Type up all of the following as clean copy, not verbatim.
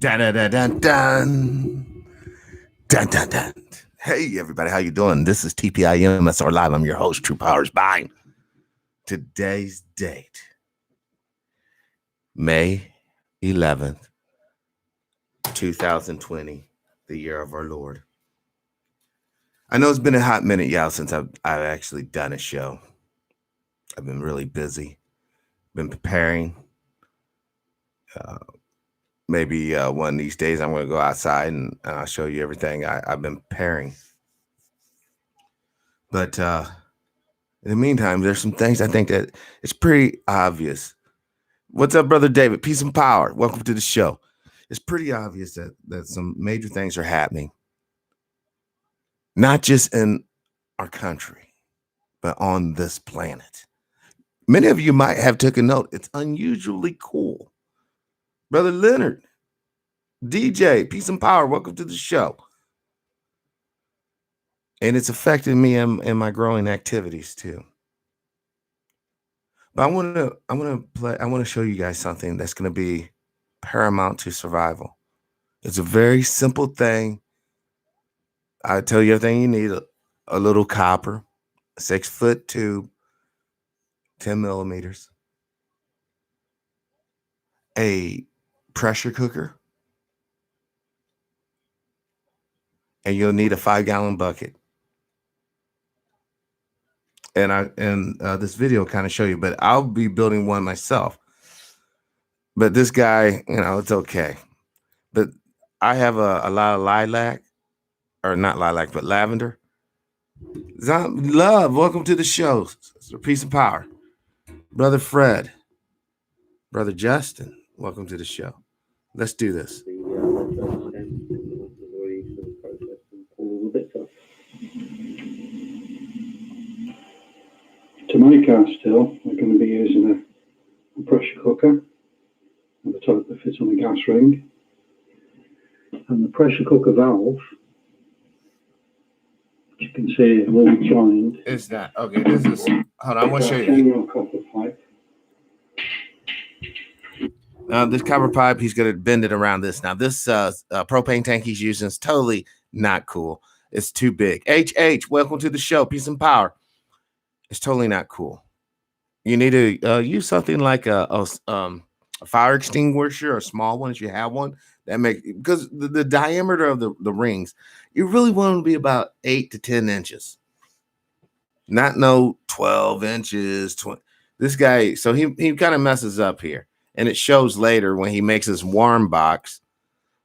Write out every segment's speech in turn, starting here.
Dun, dun, dun, dun, dun. Dun, dun, dun. Hey, everybody, how you doing? This is TPIM SR Live. I'm your host, True Powers Buying. Today's date, May 11th, 2020, the year of our Lord. I know it's been a hot minute, y'all, since I've actually done a show. I've been really busy, been preparing. Maybe one of these days I'm going to go outside and I'll show you everything I've been preparing. But in the meantime, there's some things I think that it's pretty obvious. What's up, Brother David? Peace and power. Welcome to the show. It's pretty obvious that some major things are happening, not just in our country, but on this planet. Many of you might have taken note. It's unusually cool. Brother Leonard, DJ, peace and power. Welcome to the show. And it's affecting me in my growing activities too. But I want to show you guys something that's going to be paramount to survival. It's a very simple thing. I tell you everything you need: a little copper, 6-foot tube, 10 millimeters, a pressure cooker, and you'll need a 5-gallon bucket. And this video will kind of show you, but I'll be building one myself. But this guy, it's okay. But I have a lot of lilac, or not lilac, but lavender. Love, welcome to the show. Peace and power. Brother Fred, Brother Justin, welcome to the show. Let's do this. To make our still, we're going to be using a pressure cooker of the type that fits on a gas ring. And the pressure cooker valve, as you can see, it will be joined. Is that okay? This is hold on. I want to show you. Copper pipe. Now, this copper pipe, he's going to bend it around this. Now, this propane tank he's using is totally not cool. It's too big. HH, welcome to the show. Peace and power. It's totally not cool. You need to use something like a fire extinguisher, a small one if you have one. That because the diameter of the rings, you really want them to be about 8 to 10 inches. Not no 12 inches. 20. This guy, so he kind of messes up here. And it shows later when he makes this warm box.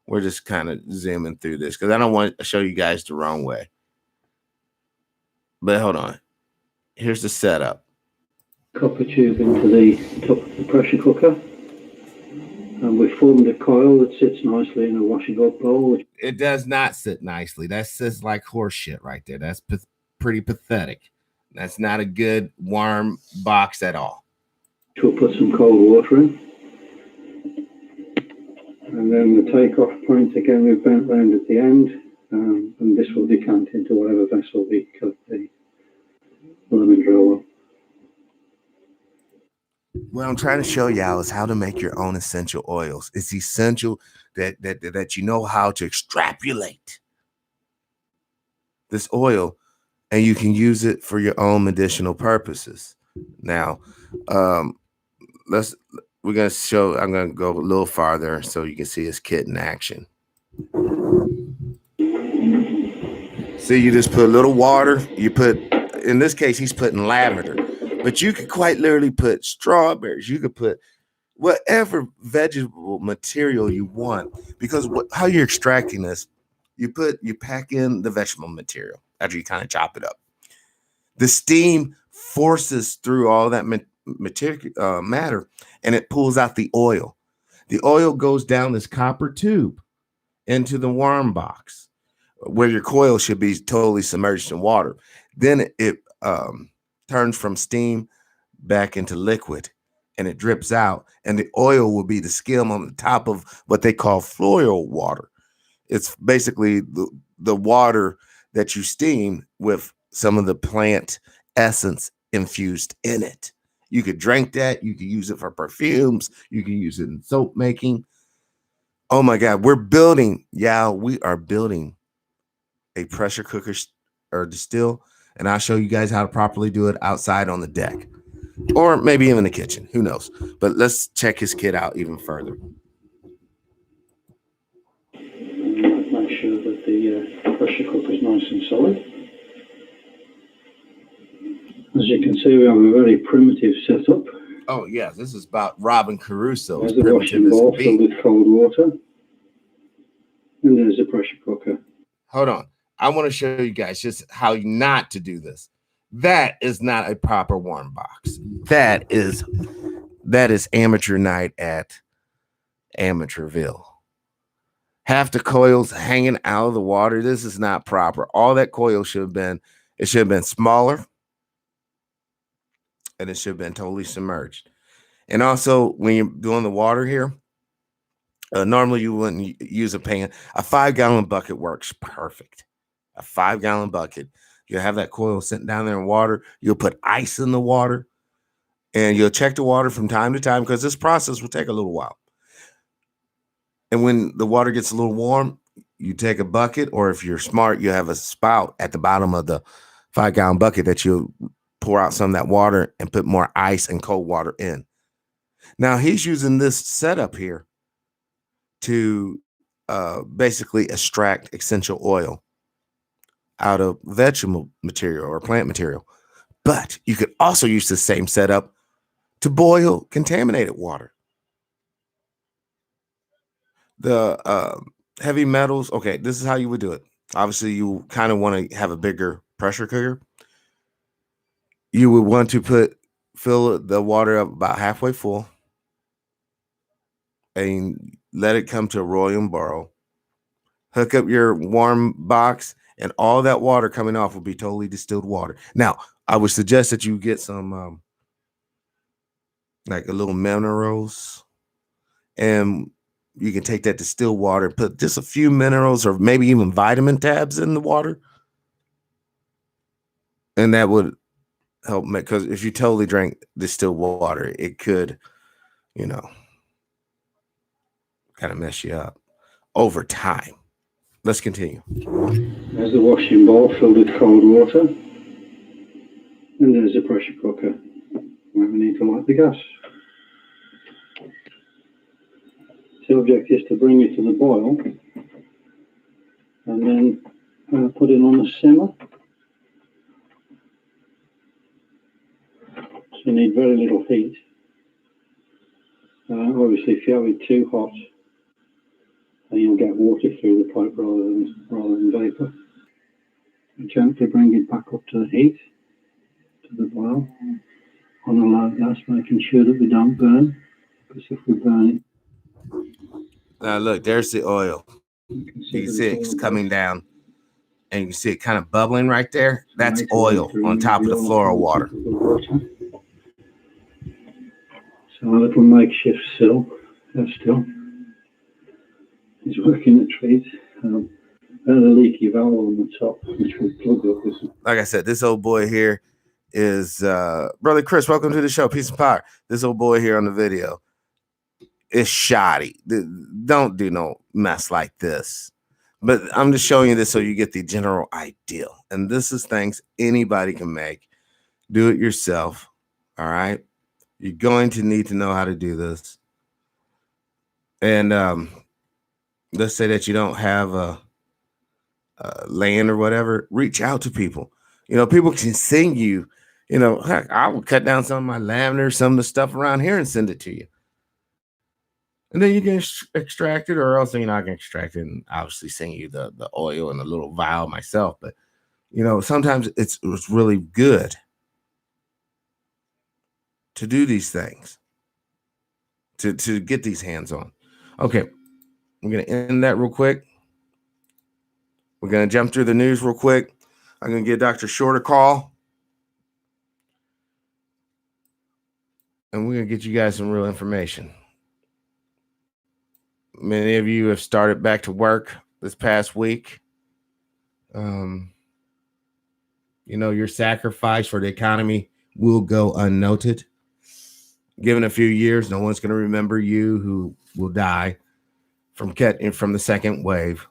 We're just kind of zooming through this because I don't want to show you guys the wrong way. But hold on. Here's the setup. Copper tube into the top of the pressure cooker. And we formed a coil that sits nicely in a washing up bowl. It does not sit nicely. That sits like horse shit right there. That's pretty pathetic. That's not a good warm box at all. We'll put some cold water in. And then the takeoff point, again, we've bent round at the end. And this will decant into whatever vessel we cut the lemon drill on. What I'm trying to show y'all is how to make your own essential oils. It's essential that you know how to extrapolate this oil, and you can use it for your own medicinal purposes. Now, I'm gonna go a little farther so you can see his kit in action. See, you just put a little water. In this case, he's putting lavender. But you could quite literally put strawberries. You could put whatever vegetable material you want, because how you're extracting this, you pack in the vegetable material after you kind of chop it up. The steam forces through all that matter, and it pulls out the oil. The oil goes down this copper tube into the warm box, where your coil should be totally submerged in water. Then it turns from steam back into liquid, and it drips out, and the oil will be the skim on the top of what they call floral water. It's basically the water that you steam with some of the plant essence infused in it. You could drink that. You could use it for perfumes. You can use it in soap making. Oh my God, we are building a pressure cooker or distill, and I'll show you guys how to properly do it outside on the deck, or maybe even the kitchen. Who knows? But let's check his kit out even further. Make sure that the pressure cooker is nice and solid. As you can see, we have a very primitive setup. Oh yeah, this is about Robin Crusoe. There's the washing bowl filled with cold water, and there's a pressure cooker. Hold on, I want to show you guys just how not to do this. That is not a proper warm box. That is amateur night at Amateurville. Half the coils hanging out of the water. This is not proper. All that coil should have been, it should have been smaller, and it should have been totally submerged. And also, when you're doing the water here, normally you wouldn't use a pan. A 5-gallon bucket works perfect. A 5-gallon bucket. You have that coil sitting down there in water. You'll put ice in the water, and you'll check the water from time to time because this process will take a little while. And when the water gets a little warm, you take a bucket, or if you're smart, you have a spout at the bottom of the 5-gallon bucket that you pour out some of that water and put more ice and cold water in. Now he's using this setup here to basically extract essential oil out of vegetable material or plant material. But you could also use the same setup to boil contaminated water. The heavy metals, okay, this is how you would do it. Obviously, you kind of want to have a bigger pressure cooker. You would want to fill the water up about halfway full and let it come to a rolling boil. Hook up your warm box, and all that water coming off will be totally distilled water. Now, I would suggest that you get some like a little minerals, and you can take that distilled water, put just a few minerals or maybe even vitamin tabs in the water. And that would help make, because if you totally drank distilled water, it could, kind of mess you up over time. Let's continue. There's the washing bowl filled with cold water, and there's a pressure cooker where we need to light the gas. The object is to bring it to the boil and then put it on the simmer. So you need very little heat. Obviously, if you have it too hot, then you'll get water through the pipe rather than vapor. And gently bring it back up to the heat, to the boil, on the low gas, making sure that we don't burn, because if we burn it. Now look, there's the oil. You can see it's coming down, and you can see it kind of bubbling right there. That's oil on top of the floral water. So a little makeshift still is working the treat. There's a leaky valve on the top, which we plug up with. Like I said, this old boy here is Brother Chris. Welcome to the show. Peace and power. This old boy here on the video is shoddy. Don't do no mess like this. But I'm just showing you this so you get the general idea. And this is things anybody can make. Do it yourself. All right. You're going to need to know how to do this. And let's say that you don't have a land or whatever. Reach out to people. People can send you. Heck, I will cut down some of my lavender, some of the stuff around here, and send it to you. And then you can extract it, or else I can extract it and obviously send you the oil and a little vial myself. But sometimes it's really good to do these things, to get these hands on. Okay, I'm gonna end that real quick. We're gonna jump through the news real quick. I'm gonna give Dr. Short a call, and we're gonna get you guys some real information. Many of you have started back to work this past week. Your sacrifice for the economy will go unnoted. Given a few years, no one's going to remember you who will die from the second wave.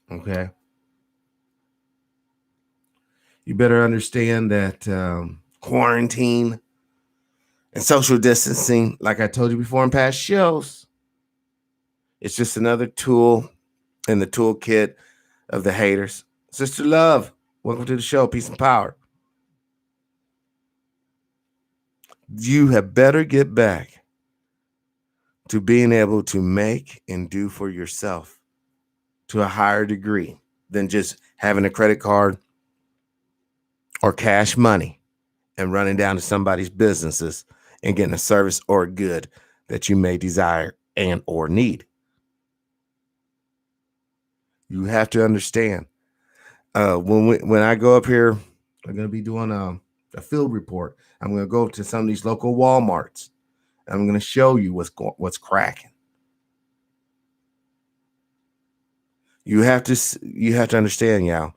Okay. You better understand that quarantine and social distancing, like I told you before in past shows, it's just another tool in the toolkit of the haters. Sister Love, welcome to the show. Peace and power. You have better get back to being able to make and do for yourself to a higher degree than just having a credit card or cash money and running down to somebody's businesses and getting a service or a good that you may desire and or need. You have to understand. When I go up here, I'm going to be doing a field report. I'm going to go to some of these local Walmarts. I'm going to show you what's cracking. You have to understand, y'all.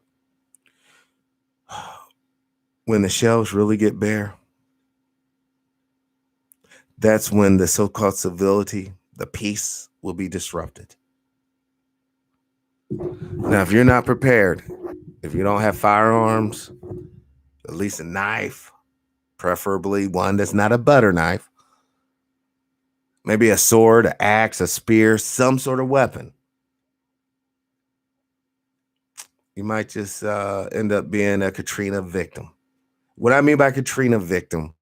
When the shelves really get bare, that's when the so-called civility, the peace, will be disrupted. Now, if you're not prepared, if you don't have firearms, at least a knife, preferably one that's not a butter knife, maybe a sword, an axe, a spear, some sort of weapon, you might just end up being a Katrina victim. What I mean by Katrina victim,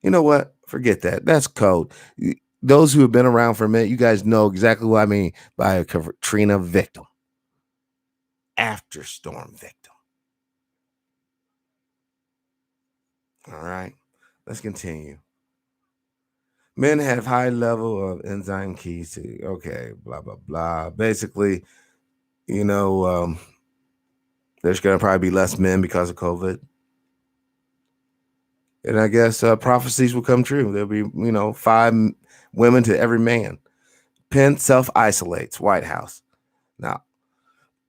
you know what? Forget that. That's code. Those who have been around for a minute, you guys know exactly what I mean by a Katrina victim. After storm victim. All right, let's continue. Men have high level of enzyme keys to, okay, blah, blah, blah. Basically, you know, there's going to probably be less men because of COVID. And I guess prophecies will come true. There'll be, 5 women to every man. Pence self-isolates, White House. Now,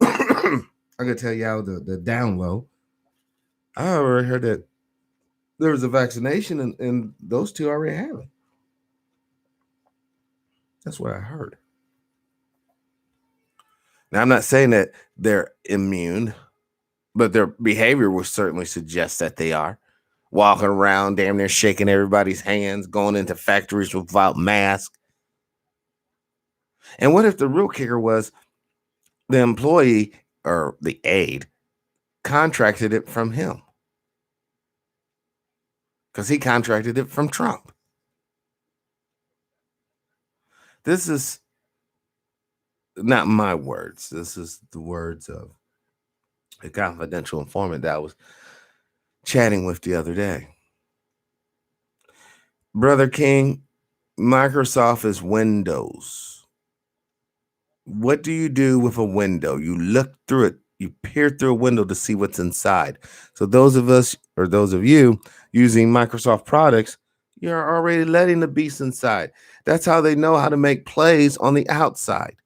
I'm going to tell y'all the down low. I already heard that there was a vaccination and those two already have it. That's what I heard. Now, I'm not saying that they're immune, but their behavior will certainly suggest that they are. Walking around, damn near shaking everybody's hands, going into factories without masks. And what if the real kicker was the employee or the aide contracted it from him? Because he contracted it from Trump. This is not my words. This is the words of a confidential informant that I was chatting with the other day. Brother King, Microsoft is Windows. What do you do with a window? You look through it. You peer through a window to see what's inside. So those of us, or those of you using Microsoft products, you're already letting the beast inside. That's how they know how to make plays on the outside.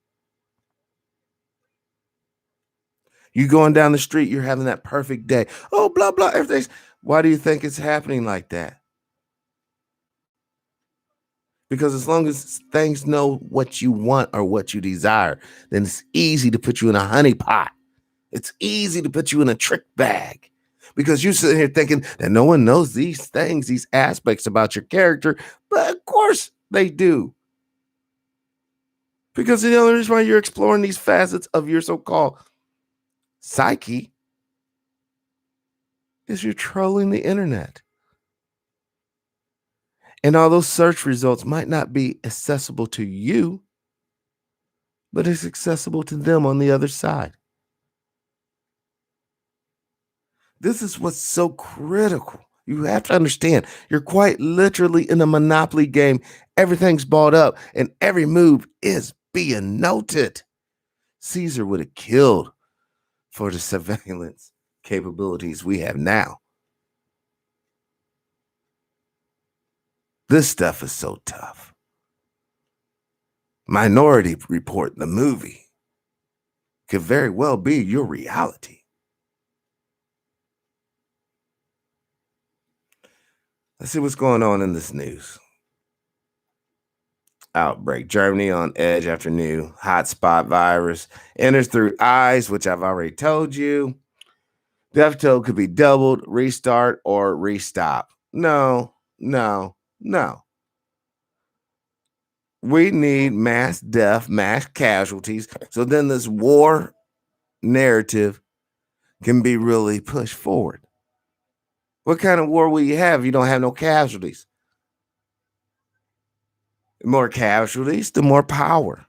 You going down the street, you're having that perfect day. Oh, blah, blah, everything's. Why do you think it's happening like that? Because as long as things know what you want or what you desire, then it's easy to put you in a honey pot. It's easy to put you in a trick bag because you sit here thinking that no one knows these things, these aspects about your character. But of course they do. Because the only reason why you're exploring these facets of your so-called psyche is you're trolling the internet. And all those search results might not be accessible to you, but it's accessible to them on the other side. This is what's so critical. You have to understand, you're quite literally in a monopoly game. Everything's bought up and every move is being noted. Caesar would have killed for the surveillance capabilities we have now. This stuff is so tough. Minority Report, the movie, could very well be your reality. Let's see what's going on in this news. outbreak. Germany on edge after new hotspot virus enters through eyes, which I've already told you. Death toll could be doubled, restart, or restop. No, no, no. We need mass death, mass casualties. So then this war narrative can be really pushed forward. What kind of war will you have if you don't have no casualties? The more casualties, the more power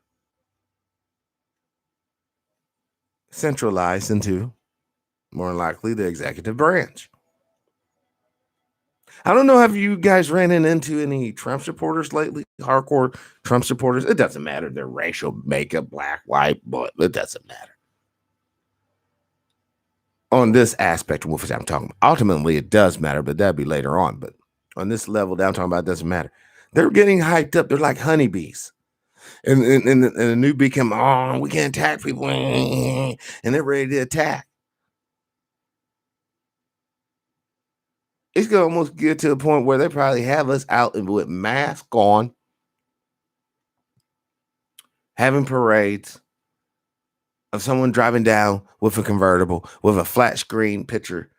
centralized into, more likely, the executive branch. I don't know, have you guys ran into any Trump supporters lately? Hardcore Trump supporters? It doesn't matter their racial makeup, black, white, but it doesn't matter. On this aspect of which I'm talking about, ultimately it does matter, but that'd be later on. But on this level that I'm talking about, it doesn't matter. They're getting hyped up. They're like honeybees. And the new bee come, oh, we can't attack people. And they're ready to attack. It's going to almost get to a point where they probably have us out with masks on, having parades of someone driving down with a convertible with a flat screen picture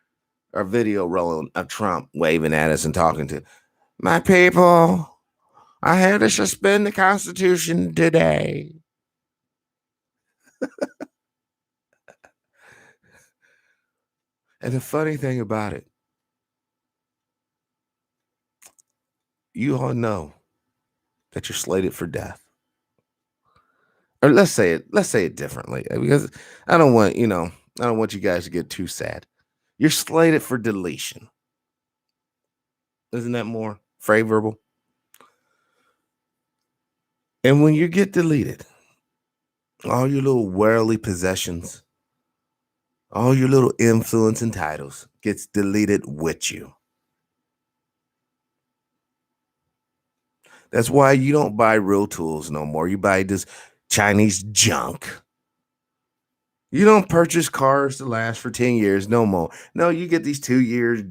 or video rolling of Trump waving at us and talking to my people. I had to suspend the Constitution today. And the funny thing about it, you all know that you're slated for death. Or let's say it differently, because I don't want you guys to get too sad. You're slated for deletion. Isn't that more favorable? And when you get deleted, all your little worldly possessions, all your little influence and titles gets deleted with you. That's why you don't buy real tools no more. You buy this Chinese junk. You don't purchase cars to last for 10 years no more. No, you get these 2 years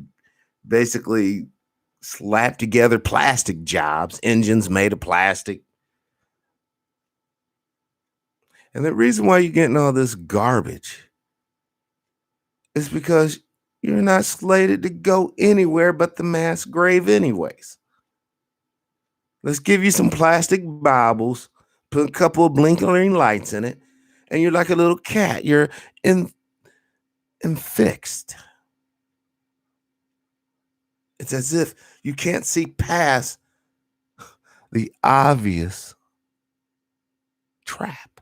basically slapped together plastic jobs, engines made of plastic. And the reason why you're getting all this garbage is because you're not slated to go anywhere but the mass grave anyways. Let's give you some plastic Bibles, put a couple of blinking lights in it, and you're like a little cat. You're in fixed. It's as if you can't see past the obvious trap.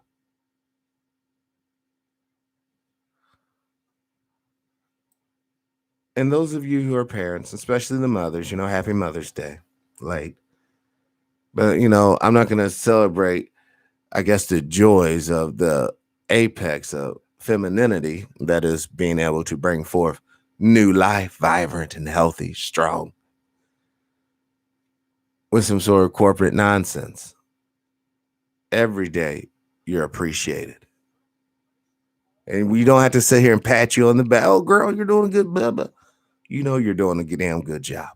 And those of you who are parents, especially the mothers, happy Mother's Day, late. But, I'm not going to celebrate, I guess, the joys of the apex of femininity, that is being able to bring forth new life, vibrant and healthy, strong, with some sort of corporate nonsense. Every day you're appreciated. And we don't have to sit here and pat you on the back. Oh, girl, you're doing a good, blah, blah. You know you're doing a damn good job.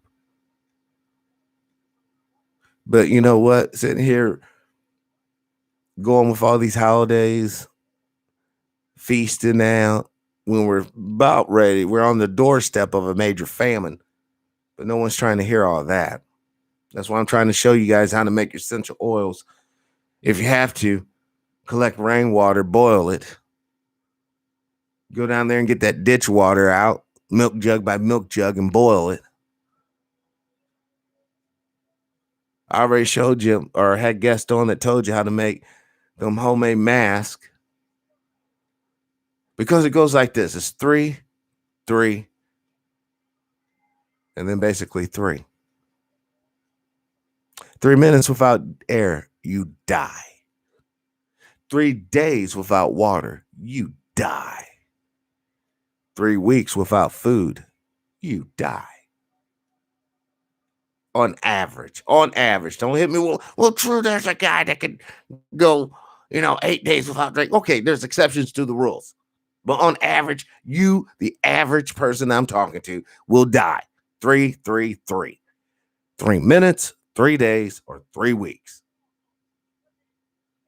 But you know what? Sitting here going with all these holidays, feasting now, when we're about ready, we're on the doorstep of a major famine. But no one's trying to hear all that. That's why I'm trying to show you guys how to make your essential oils. If you have to, collect rainwater, boil it. Go down there and get that ditch water out, milk jug by milk jug, and boil it. I already showed you or had guests on that told you how to make them homemade masks. Because it goes like this. It's 3, 3, and then basically 3. 3 minutes without air, you die. 3 days without water, you die. 3 weeks without food, you die. On average. Don't hit me. Well, true, there's a guy that could go, 8 days without drink. Okay, there's exceptions to the rules. But on average, you, the average person I'm talking to, will die. 3, 3, 3. 3 minutes, 3 days, or 3 weeks.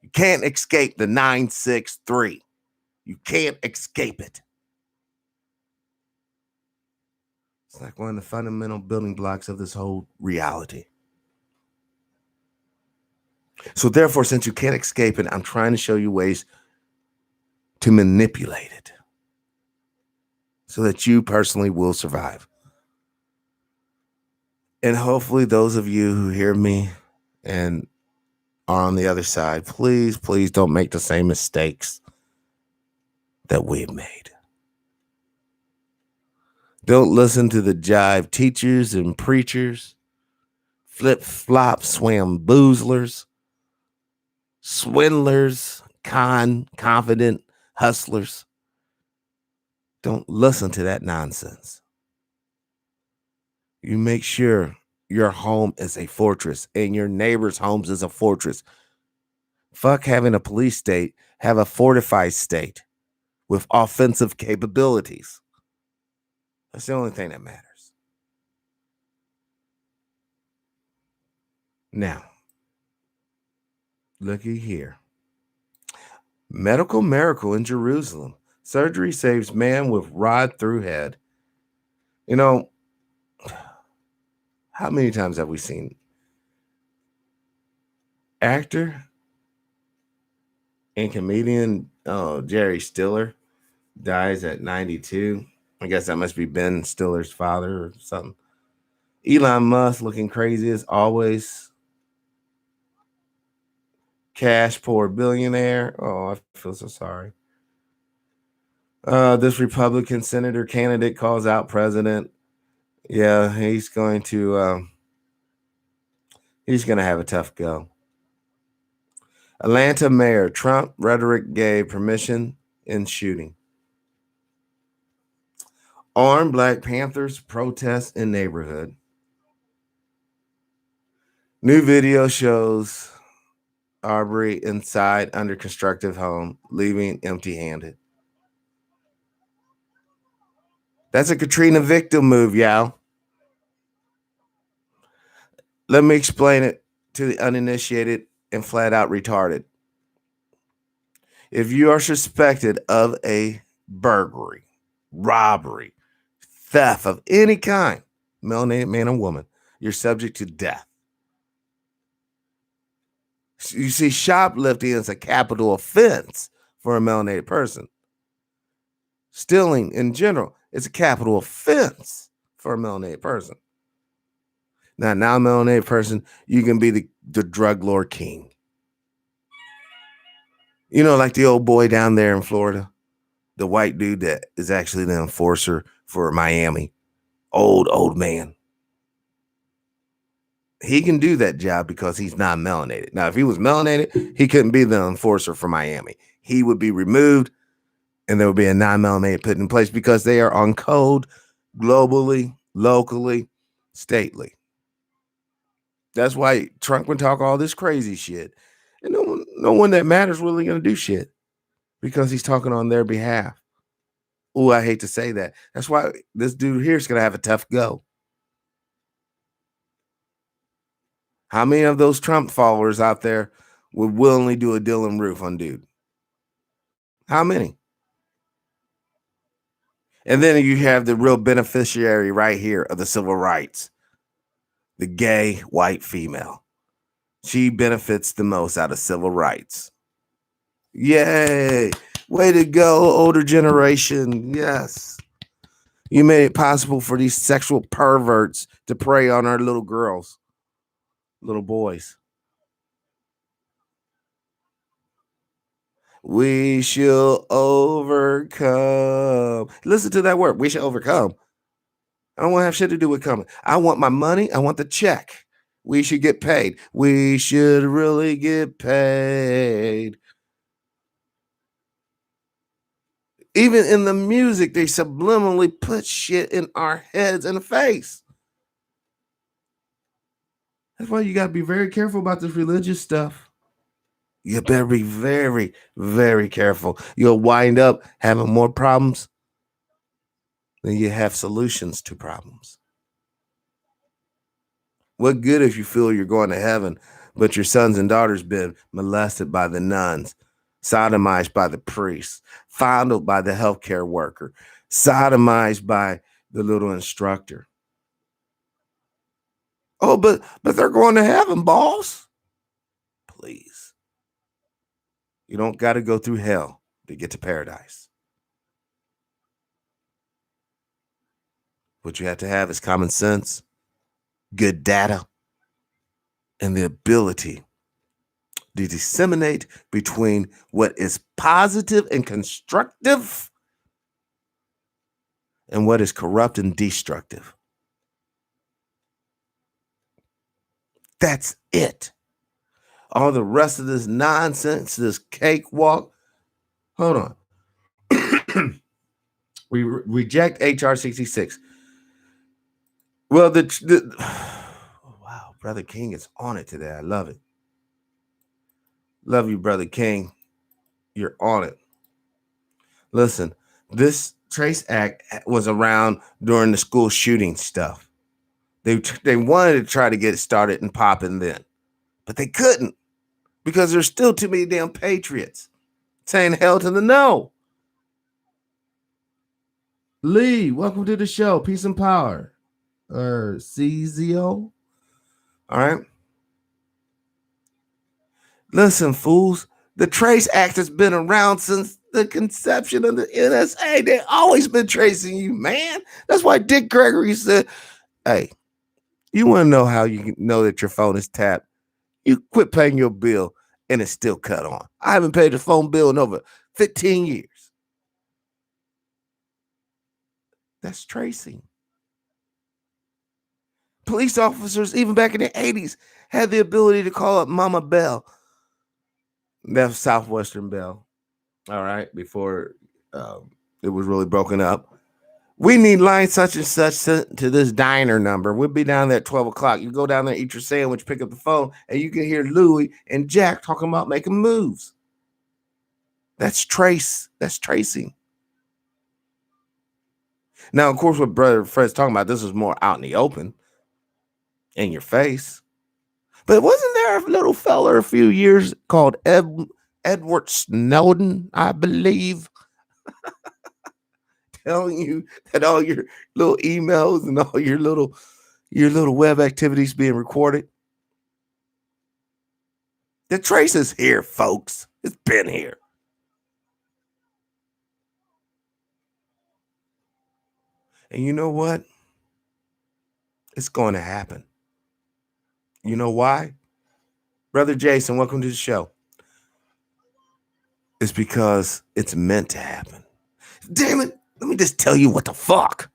You can't escape the 963. You can't escape it. It's like one of the fundamental building blocks of this whole reality. So therefore, since you can't escape it, I'm trying to show you ways to manipulate it so that you personally will survive. And hopefully those of you who hear me and are on the other side, please, please don't make the same mistakes that we've made. Don't listen to the jive teachers and preachers, flip-flop swamboozlers, swindlers, confident hustlers. Don't listen to that nonsense. You make sure your home is a fortress and your neighbor's homes is a fortress. Fuck having a police state, have a fortified state with offensive capabilities. That's the only thing that matters. Now, looky here. Medical miracle in Jerusalem. Surgery saves man with rod through head. You know, how many times have we seen actor and comedian Jerry Stiller dies at 92? I guess that must be Ben Stiller's father or something. Elon Musk looking crazy as always. Cash poor billionaire. Oh, I feel so sorry. This Republican senator candidate calls out president. Yeah, he's going to have a tough go. Atlanta mayor, Trump rhetoric gave permission in shooting. Armed Black Panthers protest in neighborhood. New video shows Arbery inside under constructive home, leaving empty-handed. That's a Katrina victim move, y'all. Let me explain it to the uninitiated and flat out retarded. If you are suspected of a burglary, robbery, theft of any kind, melanated man or woman, you're subject to death. You see, shoplifting is a capital offense for a melanated person. Stealing in general is a capital offense for a melanated person. Now a melanated person, you can be the drug lord king. You know, like the old boy down there in Florida, the white dude that is actually the enforcer for Miami. Old man. He can do that job because he's not melanated. Now, if he was melanated, he couldn't be the enforcer for Miami. He would be removed and there would be a non-melanated put in place because they are on code globally, locally, stately. That's why Trump can talk all this crazy shit. And no one that matters really going to do shit because he's talking on their behalf. Oh, I hate to say that. That's why this dude here is going to have a tough go. How many of those Trump followers out there would willingly do a Dylan Roof on dude? How many? And then you have the real beneficiary right here of the civil rights, the gay white female. She benefits the most out of civil rights. Yay. Way to go, older generation. Yes. You made it possible for these sexual perverts to prey on our little girls, little boys. We shall overcome. Listen to that word. We shall overcome. I don't want to have shit to do with coming. I want my money. I want the check. We should get paid. We should really get paid. Even in the music, they subliminally put shit in our heads and face. That's why you got to be very careful about this religious stuff. You better be very, very careful. You'll wind up having more problems than you have solutions to problems. What good if you feel you're going to heaven, but your sons and daughters been molested by the nuns, sodomized by the priests, fondled by the healthcare worker, sodomized by the little instructor. Oh, but they're going to heaven, boss. Please. You don't got to go through hell to get to paradise. What you have to have is common sense, good data, and the ability to disseminate between what is positive and constructive and what is corrupt and destructive. That's it. All the rest of this nonsense, this cakewalk. Hold on. We reject HR 66. Well, oh, wow, Brother King is on it today. I love it. Love you, Brother King. You're on it. Listen, this Trace Act was around during the school shooting stuff. They wanted to try to get it started and popping then, but they couldn't because there's still too many damn patriots saying hell to the no. Lee, welcome to the show. Peace and power. Or CZO. All right. Listen, fools. The Trace Act has been around since the conception of the NSA. They've always been tracing you, man. That's why Dick Gregory said, hey, you want to know how you can know that your phone is tapped? You quit paying your bill and it's still cut on. I haven't paid a phone bill in over 15 years. That's tracing. Police officers, even back in the 80s, had the ability to call up Mama Bell. That's Southwestern Bell. All right, before it was really broken up. We need line such and such to this diner number. We'll be down there at 12 o'clock. You go down there, eat your sandwich, pick up the phone, and you can hear Louie and Jack talking about making moves. That's trace. That's tracing. Now, of course, what Brother Fred's talking about, this is more out in the open, in your face. But wasn't there a little fella a few years called Edward Snowden, I believe, telling you that all your little emails and all your little web activities being recorded? The trace is here, folks. It's been here. And you know what? It's going to happen. You know why? Brother Jason, welcome to the show. It's because it's meant to happen. Damn it. Let me just tell you what the fuck.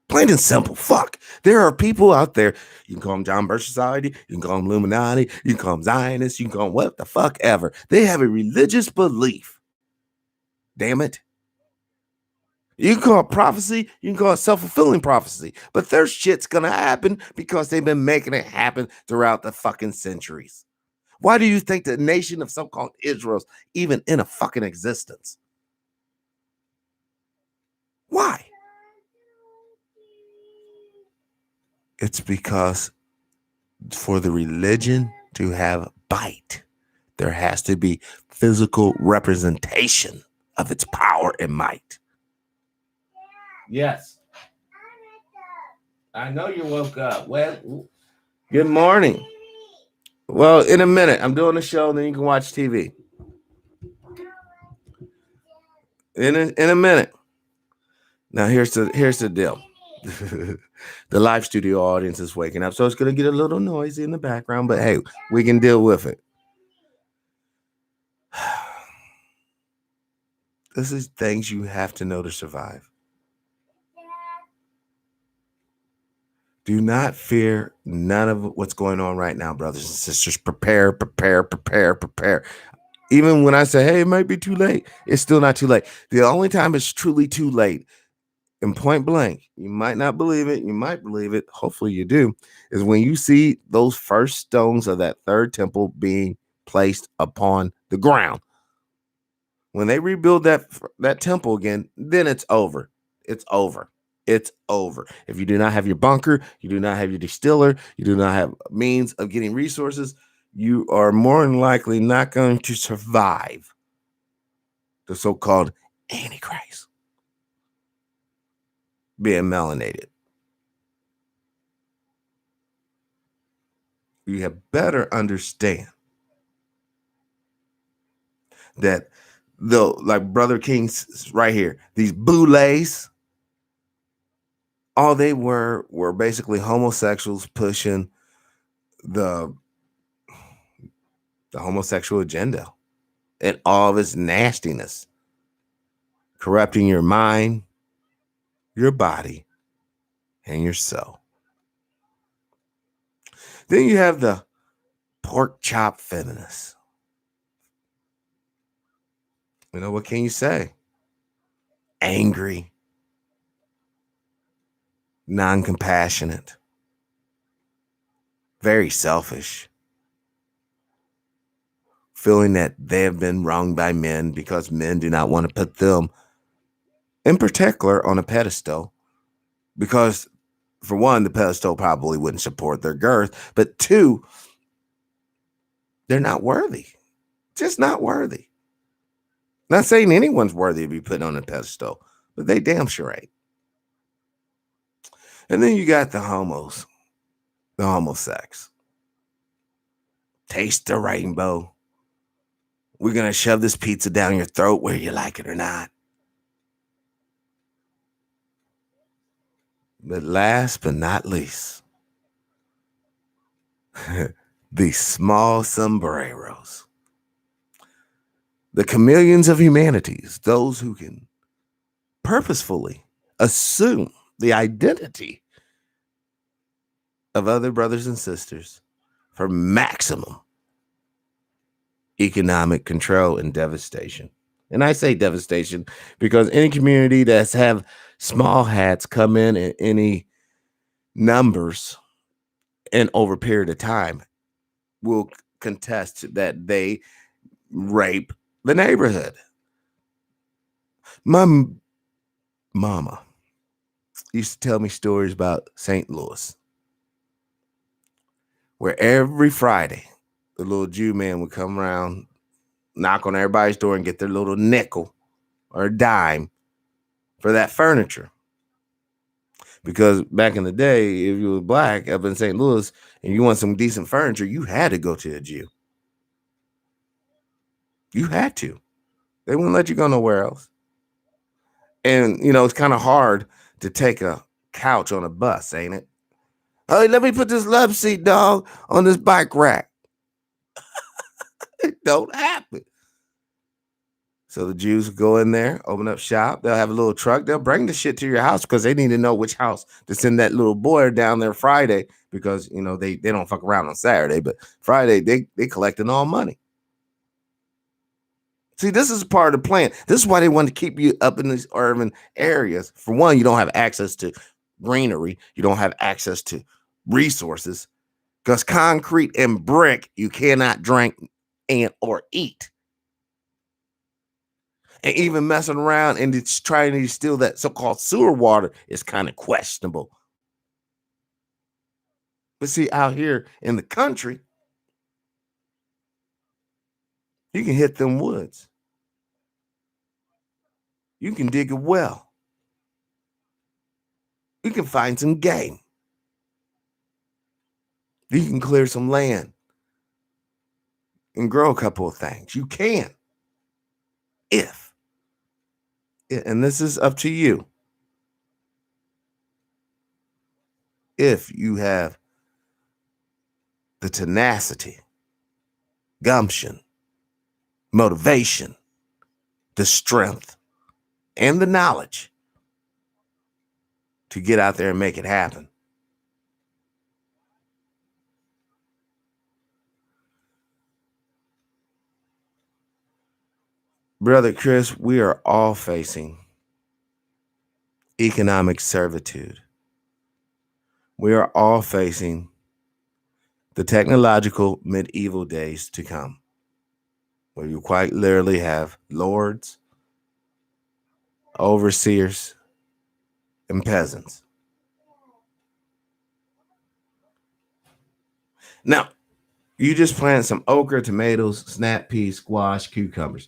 Plain and simple, fuck. There are people out there, you can call them John Birch Society, you can call them Illuminati, you can call them Zionists, you can call them what the fuck ever. They have a religious belief. Damn it. You can call it prophecy, you can call it self-fulfilling prophecy, but their shit's gonna happen because they've been making it happen throughout the fucking centuries. Why do you think the nation of so-called Israel's even in a fucking existence? Why? It's because for the religion to have bite, there has to be physical representation of its power and might. Yes. I know you woke up. Well, good morning. Well, in a minute, I'm doing a show, and then you can watch TV. In a minute. Now here's the deal. The live studio audience is waking up, so it's going to get a little noisy in the background, but hey, we can deal with it. This is things you have to know to survive. Do not fear none of what's going on right now, brothers and sisters. Prepare. Even when I say, hey, it might be too late, it's still not too late. The only time it's truly too late, in point blank, you might not believe it, you might believe it, hopefully you do, is when you see those first stones of that third temple being placed upon the ground. When they rebuild that temple again, then it's over. It's over. It's over. If you do not have your bunker, you do not have your distiller, you do not have means of getting resources, you are more than likely not going to survive the so-called Antichrist being melanated. You have better understand that though, like Brother King's right here, these boulets, all they were basically homosexuals pushing the homosexual agenda and all of its nastiness, corrupting your mind, your body, and your soul. Then you have the pork chop feminists. You know, what can you say? Angry, non-compassionate, very selfish, feeling that they have been wronged by men because men do not want to put them, in particular, on a pedestal. Because, for one, the pedestal probably wouldn't support their girth. But two, they're not worthy. Just not worthy. Not saying anyone's worthy to be put on a pedestal, but they damn sure ain't. And then you got the homos, the homosex. Taste the rainbow. We're going to shove this pizza down your throat whether you like it or not. But last but not least, the small sombreros. The chameleons of humanities, those who can purposefully assume the identity of other brothers and sisters for maximum economic control and devastation. And I say devastation because any community that's have small hats come in any numbers and over a period of time will contest that they rape the neighborhood. My mama used to tell me stories about St. Louis, where every Friday the little Jew man would come around, knock on everybody's door and get their little nickel or a dime for that furniture. Because back in the day, if you were black up in St. Louis and you want some decent furniture, you had to go to a Jew. You had to. They wouldn't let you go nowhere else. And, you know, it's kind of hard to take a couch on a bus, ain't it? Hey, let me put this love seat, dog, on this bike rack. It don't happen. So the Jews go in there, open up shop. They'll have a little truck. They'll bring the shit to your house because they need to know which house to send that little boy down there Friday because, you know, they don't fuck around on Saturday. But Friday, they collecting all money. See, this is part of the plan. This is why they want to keep you up in these urban areas. For one, you don't have access to greenery. You don't have access to resources because concrete and brick, you cannot drink and or eat. And even messing around and it's trying to steal that so-called sewer water is kind of questionable. But see, out here in the country, you can hit them woods. You can dig a well. You can find some game. You can clear some land and grow a couple of things. You can. And this is up to you. If you have the tenacity, gumption, motivation, the strength, and the knowledge to get out there and make it happen. Brother Chris, we are all facing economic servitude. We are all facing the technological medieval days to come, where you quite literally have lords, overseers, and peasants. Now, You just plant some okra, tomatoes, snap peas, squash, cucumbers.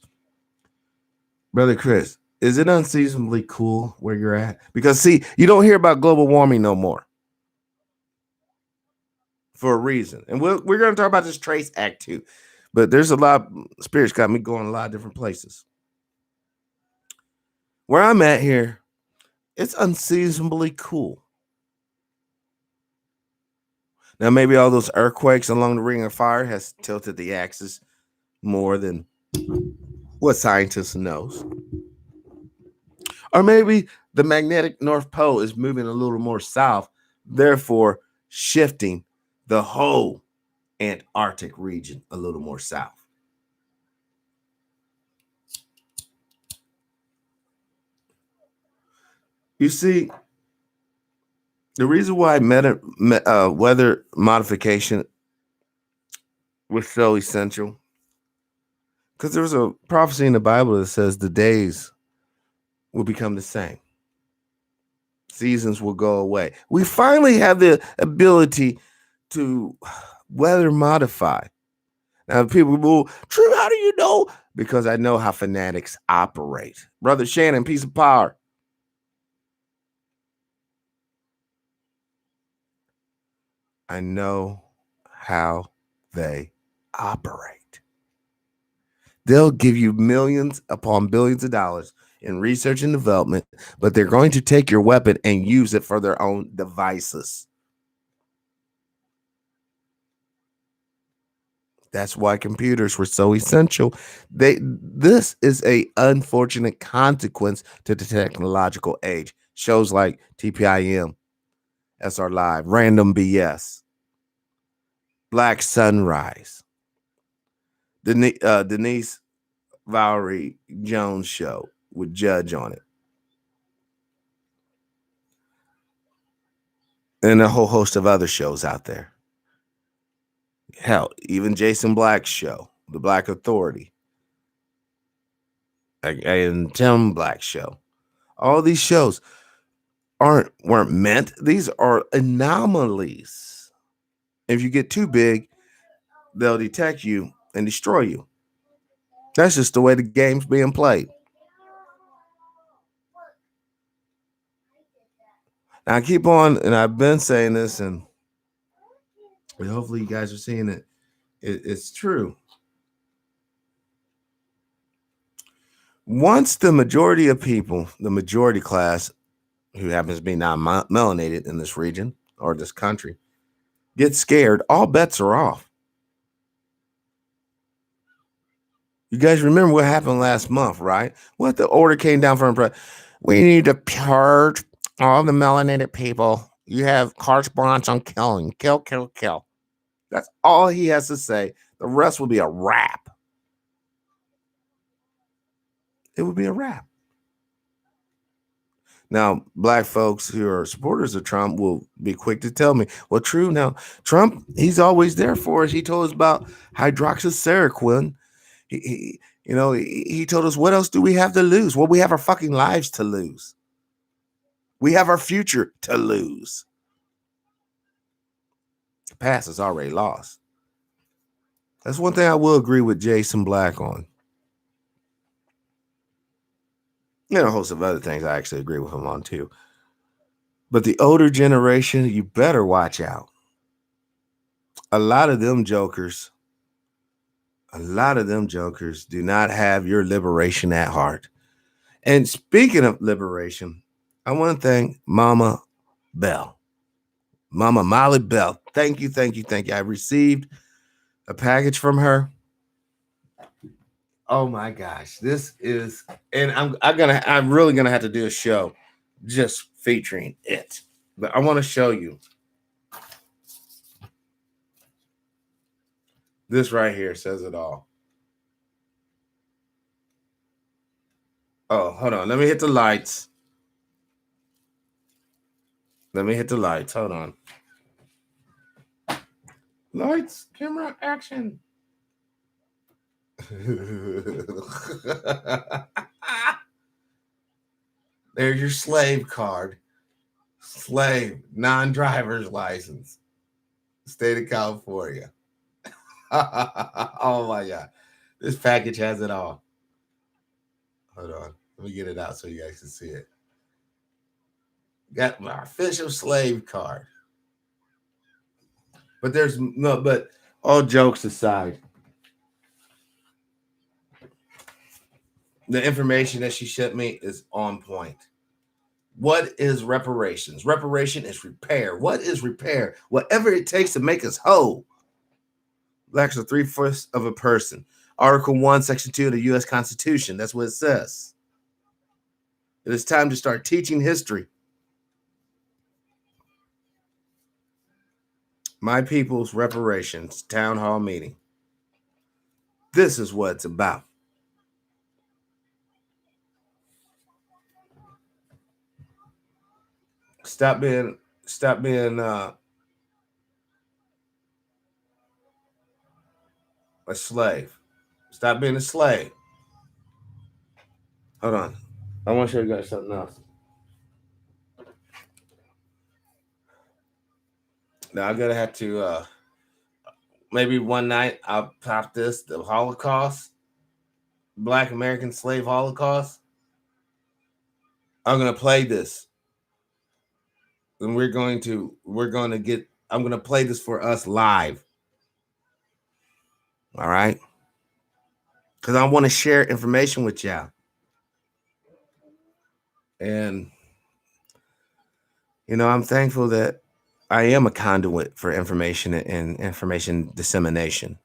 Brother Chris, is it unseasonably cool where you're at? Because see, you don't hear about global warming no more for a reason. And we're going to talk about this Trace Act too. But there's a lot, spirits got me going a lot of different places. Where I'm at here, it's unseasonably cool. Now, maybe all those earthquakes along the Ring of Fire has tilted the axis more than what scientists knows. Or maybe the magnetic North Pole is moving a little more south, therefore shifting the whole Antarctic region a little more south. You see, the reason why weather modification was so essential, because there was a prophecy in the Bible that says the days will become the same. Seasons will go away. We finally have the ability to weather modify. Now, people will, True, how do you know? Because I know how fanatics operate. Brother Shannon, piece of power. I know how they operate. They'll give you millions upon billions of dollars in research and development, but they're going to take your weapon and use it for their own devices. That's why computers were so essential. This is a unfortunate consequence to the technological age. Shows like TPIM SR Live, Random BS, Black Sunrise, Denise Valerie Jones show with Judge on it, and a whole host of other shows out there. Hell, even Jason Black's show, The Black Authority, and Tim Black's show. All these shows weren't meant. These are anomalies. If you get too big, they'll detect you and destroy you. That's just the way the game's being played. Now, I keep on, and I've been saying this, and hopefully you guys are seeing it. It's true. Once the majority of people, the majority class, who happens to be non-melanated in this region or this country, get scared, all bets are off. You guys remember what happened last month, right? What the order came down from we need to purge all the melanated people. You have carte blanche on killing. Kill, kill, kill. That's all he has to say. The rest will be a wrap. It would be a wrap. Now, black folks who are supporters of Trump will be quick to tell me, well, true. Now, Trump, he's always there for us. He told us about hydroxychloroquine. He told us, what else do we have to lose? Well, we have our fucking lives to lose. We have our future to lose. The past is already lost. That's one thing I will agree with Jason Black on. And a host of other things I actually agree with him on too. But the older generation, you better watch out. A lot of them jokers do not have your liberation at heart. And speaking of liberation, I want to thank Mama Bell. Mama Molly Bell. Thank you. I received a package from her. Oh my gosh. This is, and I'm really gonna have to do a show just featuring it. But I want to show you. This right here says it all. Oh, hold on. Let me hit the lights. Hold on. Lights, camera, action. There's your slave card. Slave, non-driver's license. State of California. Oh my God. This package has it all. Hold on. Let me get it out so you guys can see it. Got my official slave card. But there's no, but all jokes aside, the information that she sent me is on point. What is reparations? Reparation is repair. What is repair? Whatever it takes to make us whole. Blacks are 3/4 of a person. Article 1, Section 2 of the U.S. Constitution. That's what it says. It is time to start teaching history. My People's Reparations Town Hall Meeting. This is what it's about. Stop being a slave. Stop being a slave. Hold on. I want to show you guys something else. Now I'm gonna have to maybe one night I'll pop this, the Holocaust, Black American Slave Holocaust. I'm gonna play this. And I'm gonna play this for us live. All right. Because I want to share information with y'all. And I'm thankful that I am a conduit for information and information dissemination.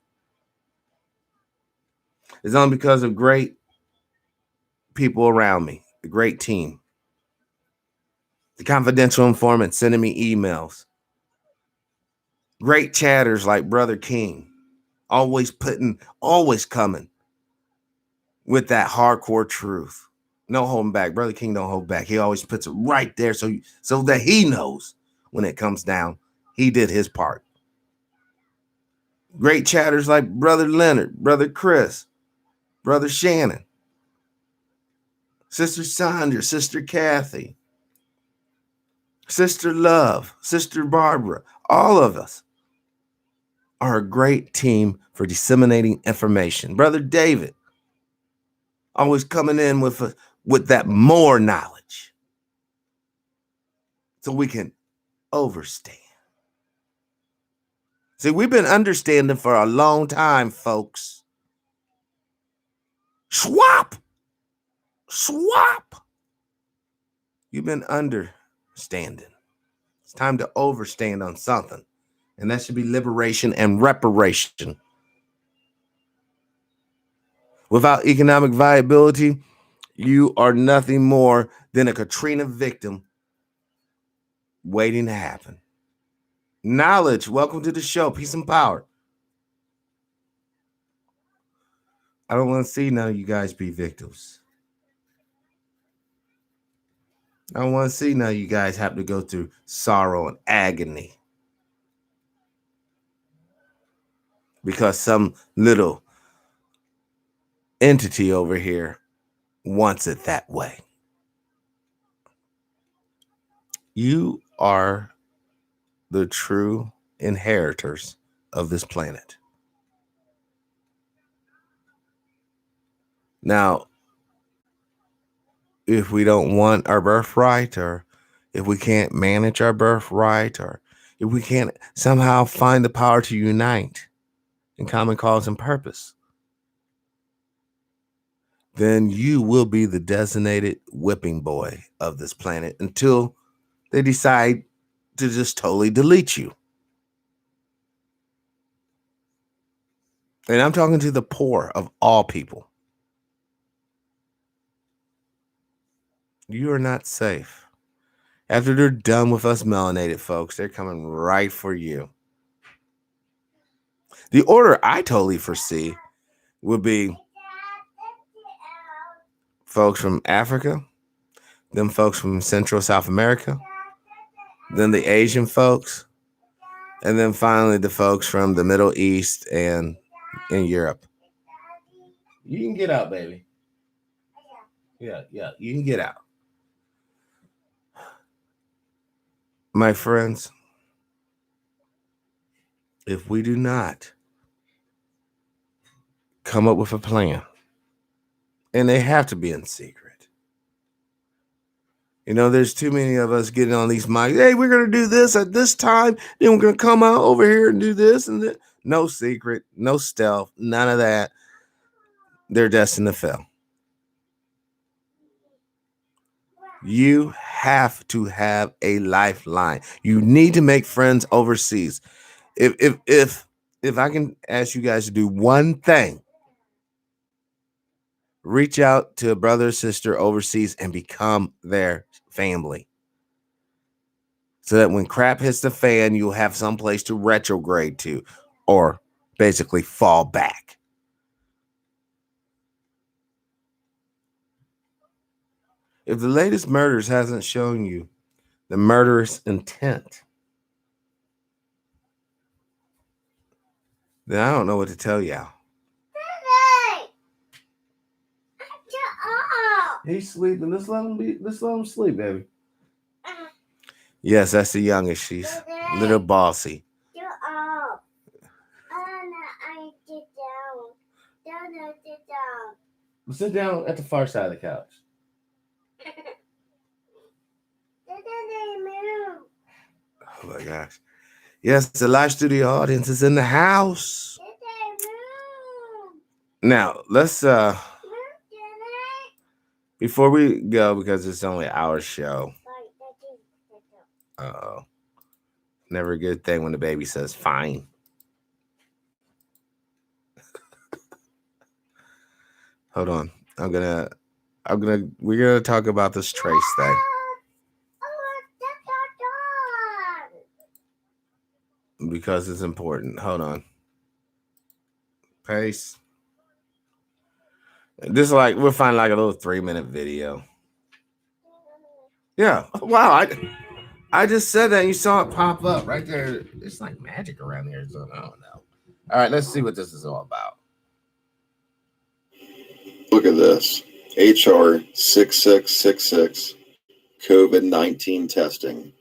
It's only because of great people around me, the great team, the confidential informant sending me emails, great chatters like Brother King, always coming with that hardcore truth. No holding back. Brother King don't hold back. He always puts it right there so that he knows when it comes down, he did his part. Great chatters like Brother Leonard, Brother Chris, Brother Shannon, Sister Sandra, Sister Kathy, Sister Love, Sister Barbara. All of us are a great team for disseminating information. Brother David, always coming in with that more knowledge so we can overstand. See, we've been understanding for a long time, folks. Swap. You've been understanding. It's time to overstand on something. And that should be liberation and reparation. Without economic viability, you are nothing more than a Katrina victim waiting to happen. Knowledge, welcome to the show. Peace and power. I don't want to see none of you guys be victims. I don't want to see none of you guys have to go through sorrow and agony because some little entity over here wants it that way. You are the true inheritors of this planet. Now, if we don't want our birthright, or if we can't manage our birthright, or if we can't somehow find the power to unite in common cause and purpose, then you will be the designated whipping boy of this planet until they decide to just totally delete you. And I'm talking to the poor of all people. You are not safe. After they're done with us melanated folks, they're coming right for you. The order I totally foresee would be folks from Africa, then folks from Central South America, then the Asian folks, and then finally the folks from the Middle East and in Europe. You can get out, baby. Yeah, you can get out. My friends, if we do not come up with a plan. And they have to be in secret. You know, there's too many of us getting on these mics. Hey, we're going to do this at this time. Then we're going to come out over here and do this and that. No secret, no stealth, none of that. They're destined to fail. You have to have a lifeline. You need to make friends overseas. If I can ask you guys to do one thing, reach out to a brother or sister overseas and become their family. So that when crap hits the fan, you'll have some place to retrograde to, or basically fall back. If the latest murders hasn't shown you the murderous intent, then I don't know what to tell y'all. He's sleeping. Let's let him sleep, baby. Yes, that's the youngest. She's a little bossy. Sit down at the far side of the couch. Oh my gosh. Yes, the live studio audience is in the house. Now, let's before we go, because it's only our show. Uh-oh. Never a good thing when the baby says fine. Hold on. We're gonna talk about this trace thing. Because it's important. Hold on. Pace. This is like, we'll find like a little 3-minute video. Yeah. Wow. I just said that and you saw it pop up right there. It's like magic around here. So I don't know. All right, let's see what this is all about. Look at this. HR 6666, COVID-19 testing,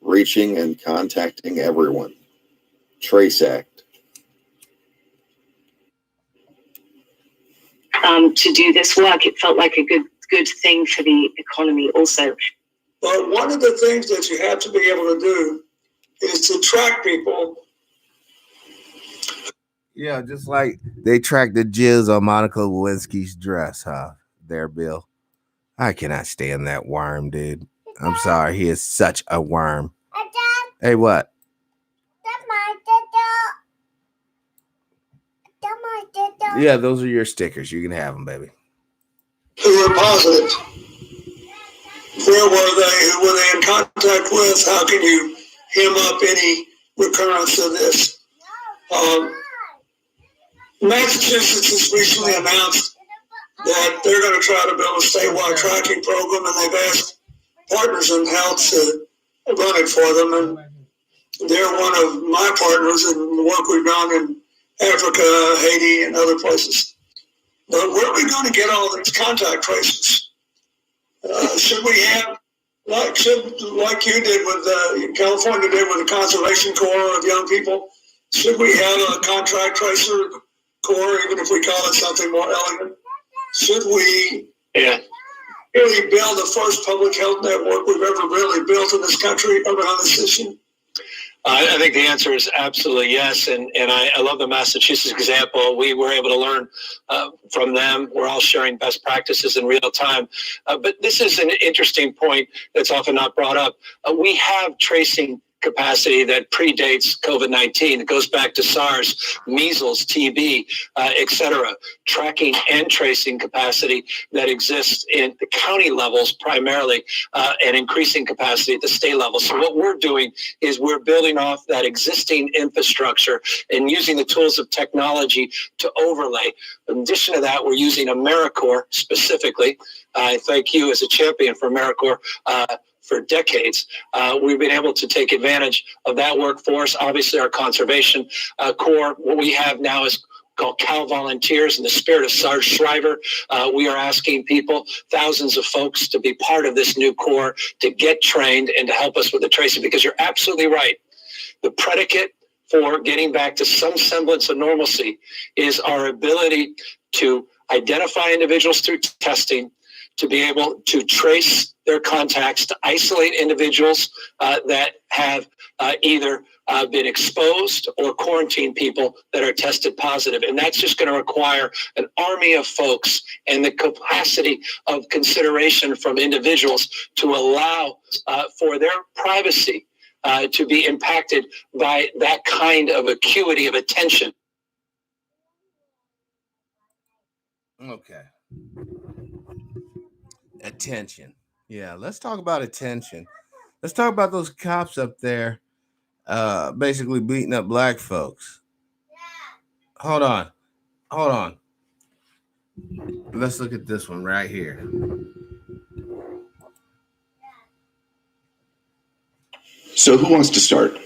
reaching and contacting everyone. Trace Act. To do this work, it felt like a good thing for the economy also. But one of the things that you have to be able to do is to track people. Yeah, just like they tracked the jizz on Monica Lewinsky's dress, huh? There, Bill. I cannot stand that worm, dude. I'm sorry. He is such a worm. Hey, what? Yeah, those are your stickers. You can have them, baby. Who were positive? Where were they? Who were they in contact with? How can you hem up any recurrence of this? Massachusetts has recently announced that they're going to try to build a statewide tracking program, and they've asked Partners in Health to run it for them. And they're one of my partners in the work we've done in Africa, Haiti, and other places. But where are we going to get all these contact traces? Should we have, like you did with California did with the Conservation Corps of young people, should we have a contact tracer corps, even if we call it something more elegant? Should we really build the first public health network we've ever really built in this country around this issue? I think the answer is absolutely yes, and I love the Massachusetts example. We were able to learn from them. We're all sharing best practices in real time. But this is an interesting point that's often not brought up. We have tracing capacity that predates COVID-19. It goes back to SARS, measles, TB, et cetera. Tracking and tracing capacity that exists in the county levels primarily, and increasing capacity at the state level. So what we're doing is we're building off that existing infrastructure and using the tools of technology to overlay. In addition to that, we're using AmeriCorps specifically. I thank you as a champion for AmeriCorps. For decades, we've been able to take advantage of that workforce. Obviously, our conservation corps, what we have now is called Cal Volunteers. In the spirit of Sarge Shriver, we are asking people, thousands of folks, to be part of this new corps, to get trained and to help us with the tracing, because you're absolutely right. The predicate for getting back to some semblance of normalcy is our ability to identify individuals through testing, to be able to trace their contacts, to isolate individuals that have either been exposed or quarantine people that are tested positive. And that's just going to require an army of folks and the capacity of consideration from individuals to allow for their privacy to be impacted by that kind of acuity of attention. Okay. Attention. Yeah, let's talk about attention. Let's talk about those cops up there basically beating up black folks. Hold on. Let's look at this one right here. So who wants to start?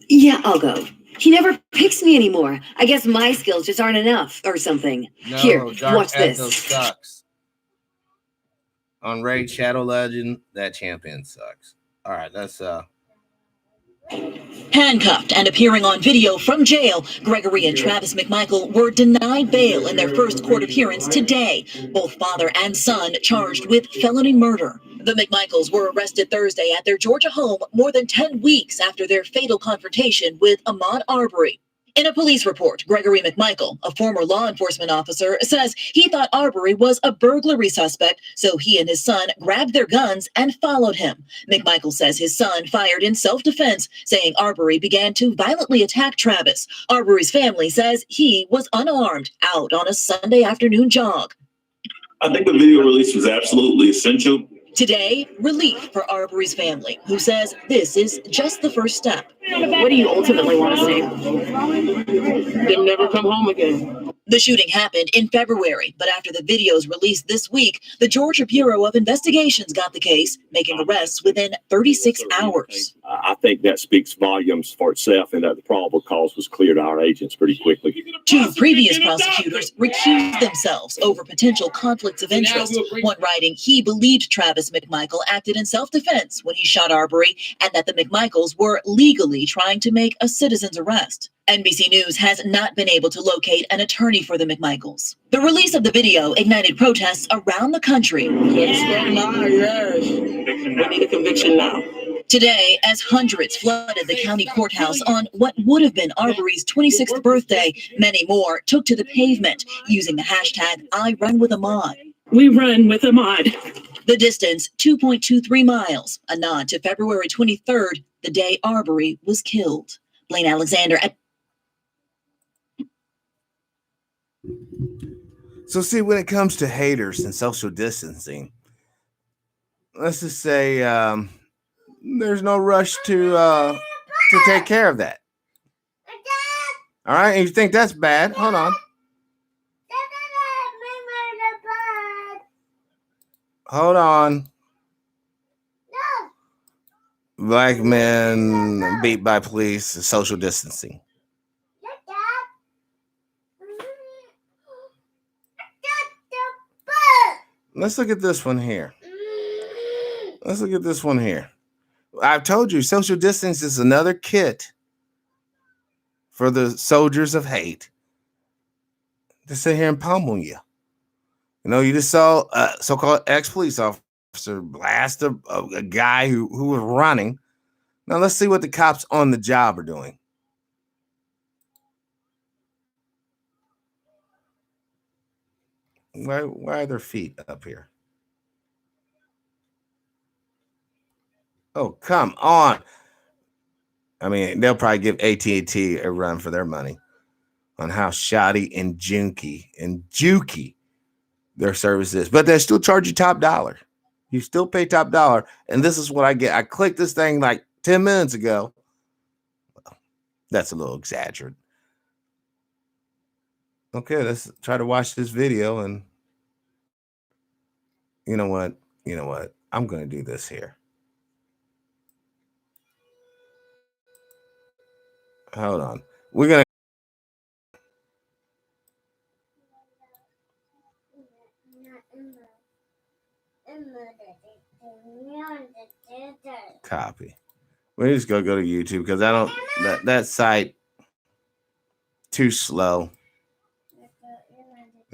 Yeah, I'll go. He never picks me anymore. I guess my skills just aren't enough or something. No, Here, Dark watch this. Ethos sucks. On Raid Shadow Legend, that champion sucks. All right, let's Handcuffed and appearing on video from jail, Gregory and Travis McMichael were denied bail in their first court appearance today. Both father and son charged with felony murder. The McMichaels were arrested Thursday at their Georgia home more than 10 weeks after their fatal confrontation with Ahmaud Arbery. In a police report, Gregory McMichael, a former law enforcement officer, says he thought Arbery was a burglary suspect, so he and his son grabbed their guns and followed him. McMichael says his son fired in self-defense, saying Arbery began to violently attack Travis. Arbery's family says he was unarmed, out on a Sunday afternoon jog. I think the video release was absolutely essential. Today, relief for Arbery's family, who says this is just the first step. What do you ultimately want to see? Them never come home again. The shooting happened in February, but after the videos released this week, the Georgia Bureau of Investigations got the case, making arrests within 36 hours. I think that speaks volumes for itself, and that the probable cause was clear to our agents pretty quickly. Two previous prosecutors recused themselves over potential conflicts of interest, one writing he believed Travis McMichael acted in self-defense when he shot Arbery, and that the McMichaels were legally trying to make a citizen's arrest. NBC News has not been able to locate an attorney for the McMichaels. The release of the video ignited protests around the country. Yes. We need a conviction now. Today, as hundreds flooded the county courthouse on what would have been Arbery's 26th birthday, many more took to the pavement using the hashtag #IRunWithAhmaud. We run with Ahmaud. The distance, 2.23 miles, a nod to February 23rd, the day Arbery was killed. Blaine Alexander at So see, when it comes to haters and social distancing, let's just say there's no rush to take care of that. All right, and you think that's bad? Hold on. Hold on. Black men beat by police, social distancing. Let's look at this one here. Let's look at this one here. I've told you, social distance is another kit for the soldiers of hate to sit here and pummel you. You know, you just saw a so-called ex-police officer blast a guy who was running. Now let's see what the cops on the job are doing. Why are their feet up here? Oh, come on. I mean, they'll probably give AT&T a run for their money on how shoddy and jukey their service is. But they still charge you top dollar. You still pay top dollar. And this is what I get. I clicked this thing like 10 minutes ago. Well, that's a little exaggerated. Okay, let's try to watch this video. And you know what? I'm going to do this here. Hold on. We're going to copy. We're just going to go to YouTube because I don't, that site too slow.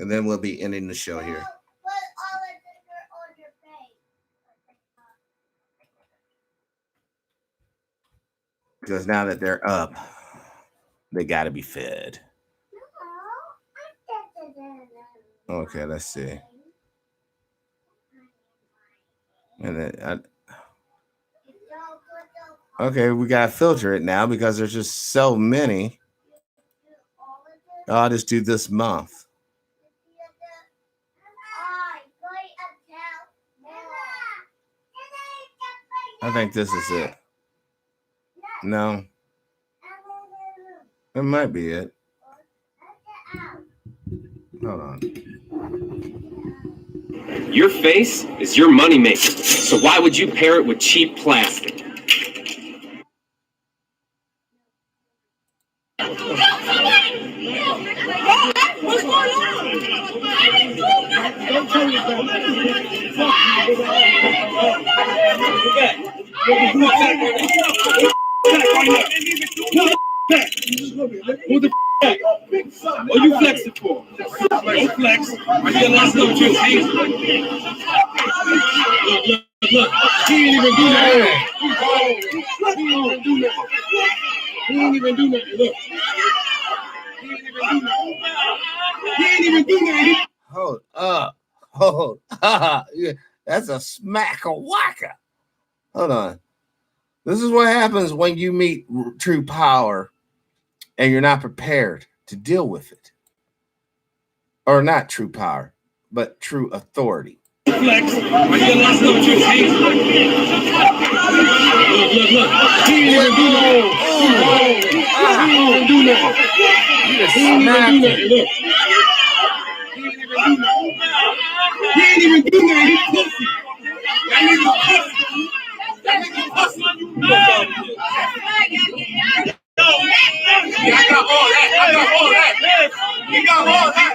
And then we'll be ending the show here. Because now that they're up, they got to be fed. Okay, let's see. And then okay, we got to filter it now because there's just so many. I'll just do this month. I think this is it. No. It might be it. Hold on. Your face is your moneymaker, so why would you pair it with cheap plastic? What's going on? Don't tell me about Who the back? What you flexing for? Don't flex. I get lost up to his hands. Look. He ain't even do nothing. He ain't even do nothing. Look. He ain't even do nothing. Hold up. Yeah, that's a smack-a-whacker. Hold on. This is what happens when you meet true power and you're not prepared to deal with it. Or not true power, but true authority. Flex. I get lost up to his hands. Look. He ain't even do nothing. He ain't even do nothing. He ain't even do nothing. Look. He ain't even do nothing. He pussy. That nigga pussy. I got all that. He got all that.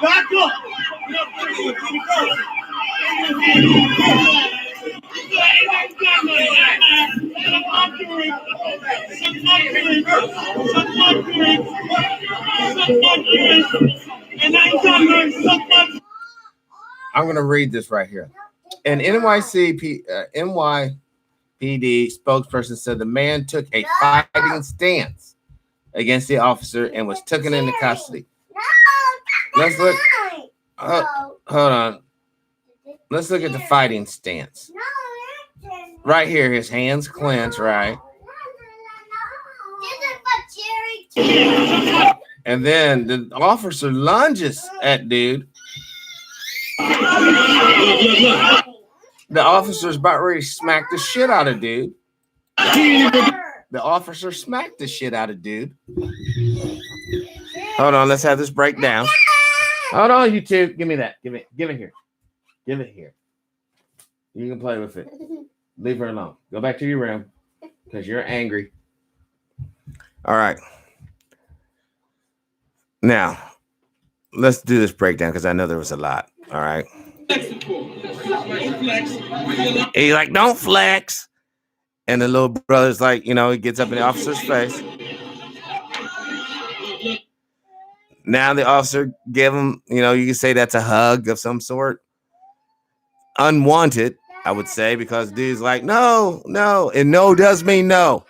Back up. I'm going to read this right here. An NYPD spokesperson said the man took a fighting stance against the officer and was taken into custody. Let's look. Hold on. Let's look at the fighting stance. Right here, his hands clenched, right? And then the officer lunges at dude. The officer's about ready to smack the shit out of dude. The officer smacked the shit out of dude. Hold on, let's have this breakdown. Hold on, you two. Give me that. Give it here. Give it here. You can play with it. Leave her alone. Go back to your room because you're angry. All right. Now, let's do this breakdown because I know there was a lot. All right. He's like, don't flex. And the little brother's like, he gets up in the officer's face. Now the officer give him, you can say that's a hug of some sort. Unwanted, I would say, because dude's like, no. And no does mean no.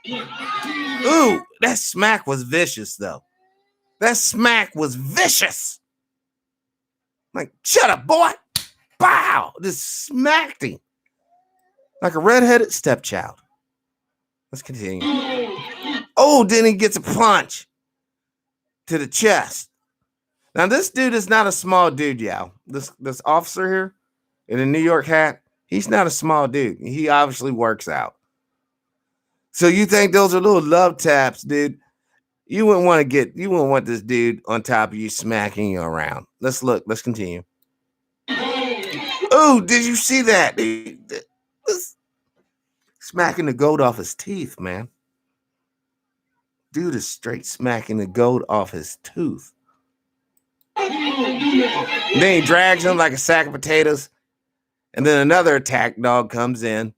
Ooh, that smack was vicious, though. That smack was vicious. Like, shut up, boy. Bow. Just smacked him. Like a redheaded stepchild. Let's continue. Oh, then he gets a punch to the chest. Now, this dude is not a small dude, y'all. This officer here in a New York hat, he's not a small dude. He obviously works out. So you think those are little love taps, dude? You wouldn't want this dude on top of you smacking you around. Let's look. Let's continue. Oh, did you see that? Dude? Smacking the gold off his teeth, man. Dude is straight smacking the gold off his tooth. Then he drags him like a sack of potatoes. And then another attack dog comes in.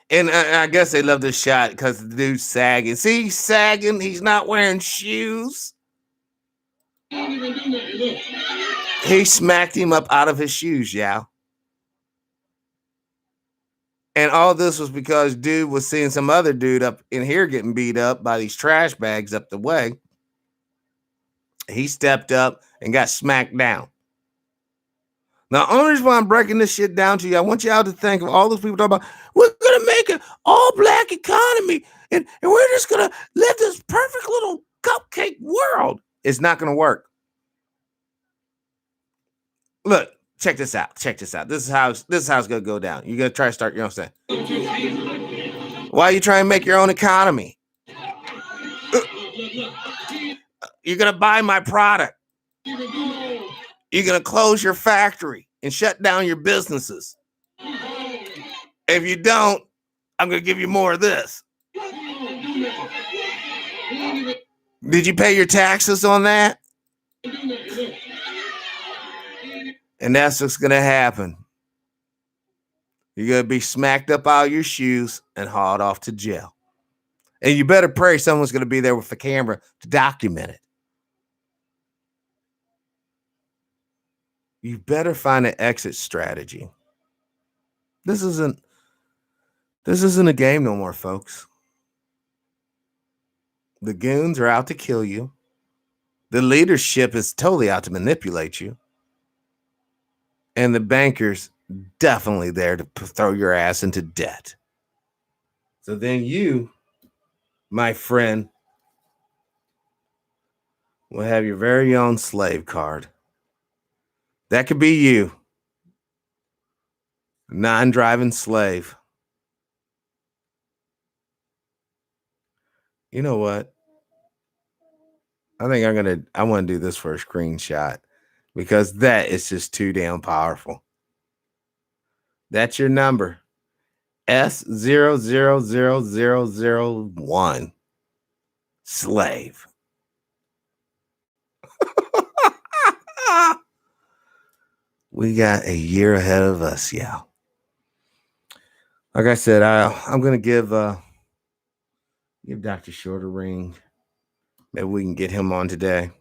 And I guess they love this shot because the dude's sagging. See, he's sagging. He's not wearing shoes. He smacked him up out of his shoes, yeah. And all this was because dude was seeing some other dude up in here getting beat up by these trash bags up the way. He stepped up and got smacked down. Now, only reason why I'm breaking this shit down to you, I want y'all to think of all those people talking about, we're going to make an all-black economy, and we're just going to live this perfect little cupcake world. It's not going to work. Look, check this out. Check this out. This is how it's going to go down. You're going to try to start your own thing. Why are you trying to make your own economy? You're going to buy my product. You're going to close your factory and shut down your businesses. If you don't, I'm going to give you more of this. Did you pay your taxes on that? And that's what's going to happen. You're going to be smacked up out of your shoes and hauled off to jail. And you better pray someone's going to be there with a camera to document it. You better find an exit strategy. This isn't a game no more, folks. The goons are out to kill you. The leadership is totally out to manipulate you. And the bankers definitely there to throw your ass into debt. So then you, my friend, will have your very own slave card. That could be you. Non-driving slave. You know what? I think I want to do this for a screenshot because that is just too damn powerful. That's your number. S000001. Slave. We got a year ahead of us, yeah. Like I said, I'm going to give Dr. Short a ring. Maybe we can get him on today.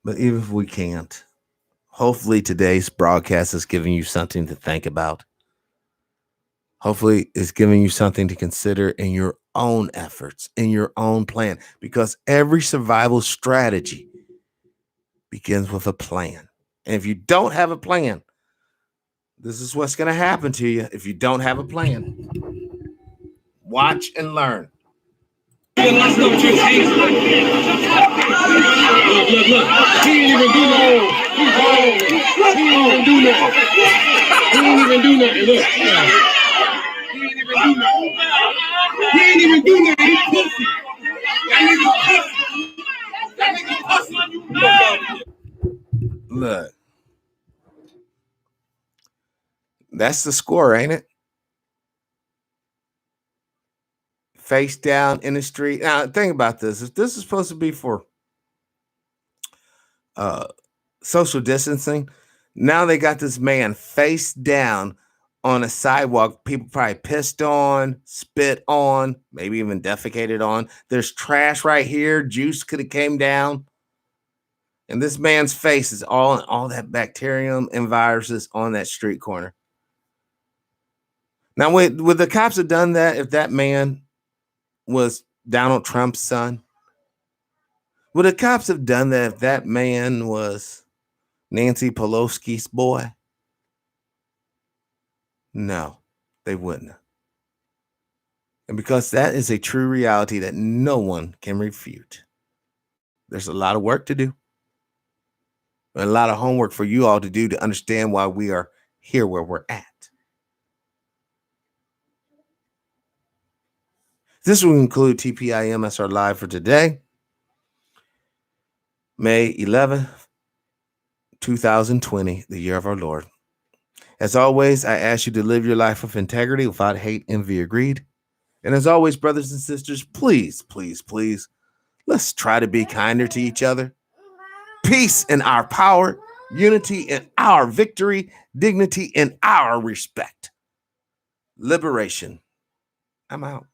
But even if we can't, hopefully today's broadcast is giving you something to think about. Hopefully it's giving you something to consider in your own efforts, in your own plan, because every survival strategy begins with a plan. And if you don't have a plan, this is what's going to happen to you if you don't have a plan. Watch and learn. Look. He ain't even do nothing. He ain't even do nothing. He ain't even do nothing. Look. He ain't even do nothing. He pussy. Look. That's the score, ain't it? Face down in the street. Now, think about this. If this is supposed to be for social distancing, now they got this man face down on a sidewalk. People probably pissed on, spit on, maybe even defecated on. There's trash right here. Juice could have came down. And this man's face is all that bacterium and viruses on that street corner. Now, would the cops have done that if that man was Donald Trump's son? Would the cops have done that if that man was Nancy Pelosi's boy? No, they wouldn't. And because that is a true reality that no one can refute. There's a lot of work to do. And a lot of homework for you all to do to understand why we are here where we're at. This will include TPIM SR Live for today, May 11th, 2020, the year of our Lord. As always, I ask you to live your life with integrity, without hate, envy, or greed. And as always, brothers and sisters, please, please, please, Let's try to be kinder to each other. Peace in our power, unity in our victory, dignity in our respect. Liberation. I'm out.